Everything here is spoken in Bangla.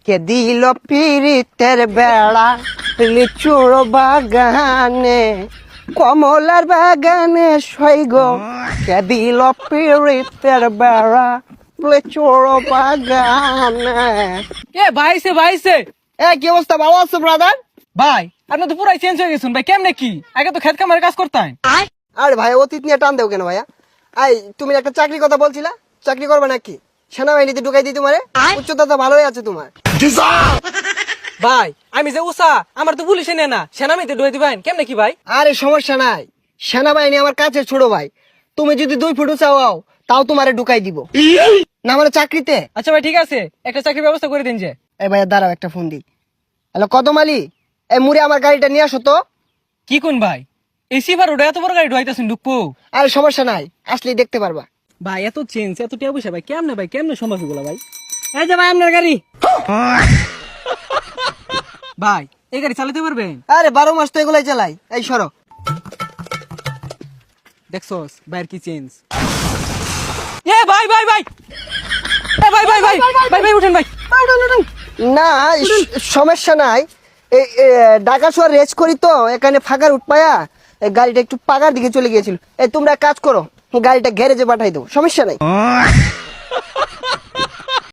কে দিল পিরিতের বেড়া লিচুর বাগানে কমলার বাগানে সৈগ কে দিল পিরিতের বেড়া লিচুর বাগানে। ভাইছে কি অবস্থা, ভালো আছো ব্রাদার? ভাই আপনি তো পুরাই চেঞ্জ হয়ে গেছেন ভাই, কেমনে কি? আগে তো খেত কামারে কাজ করতেন। আরে ভাই অতীত নিয়ে টান দেও কেন ভাইয়া? তুমি একটা চাকরির কথা বলছিলা, চাকরি করবে নাকি? সেনাবাহিনীতে ঢুকাই দিই তোমারে? উচ্চতা তো ভালোই আছে তোমার। ভাই আমি যে উষা, আমার তো পুলিশে নেয় না, সেনামিতে ঢুয়ে দিবেন কেমনে কি ভাই? আরে সমস্যা নাই, সেনাবাহিনী আমার কাছে ছোট ভাই। তুমি যদি 2 ফুট চাও তাও তোমারে ঢুকাই দিব না মানে চাকরিতে। আচ্ছা ভাই ঠিক আছে, একটা চাকরির ব্যবস্থা করে দিন যে। এই ভাইয়া দাঁড়াও, একটা ফোন দিই। হ্যালো কদম আলী, এই মুড়ে আমার গাড়িটা নিয়ে আসো তো। কি কোন ভাই, এই সিফার ওটা এত বড় গাড়ি ঢুয়াইতেছেন ঢুকবো? আরে সমস্যা নাই, আসলেই দেখতে পারবা। ভাই এত চেঞ্জ এত টিয়া পয়সা ভাই কেমনে সম্ভব এগুলো ভাই? এই যে ভাই আপনার গাড়ি। ভাই এই গাড়ি চালাতে পারবেন? আরে 12 মাস তো এগুলাই চালাই। এই সরো। দেখছস ভাইয়ের কি চেঞ্জ। এ ভাই ভাই ভাই এ ভাই ভাই ভাই ভাই ভাই উঠেন ভাই। না সমস্যা নাই, ঢাকা শহর রেস করি তো এখানে ফাঁকার উঠপায়া গাড়িটা একটু পাকার দিকে চলে গিয়েছিল। তোমরা কাজ করো, গাড়িটা গ্যারেজে পাঠাই দেবো, সমস্যা নাই।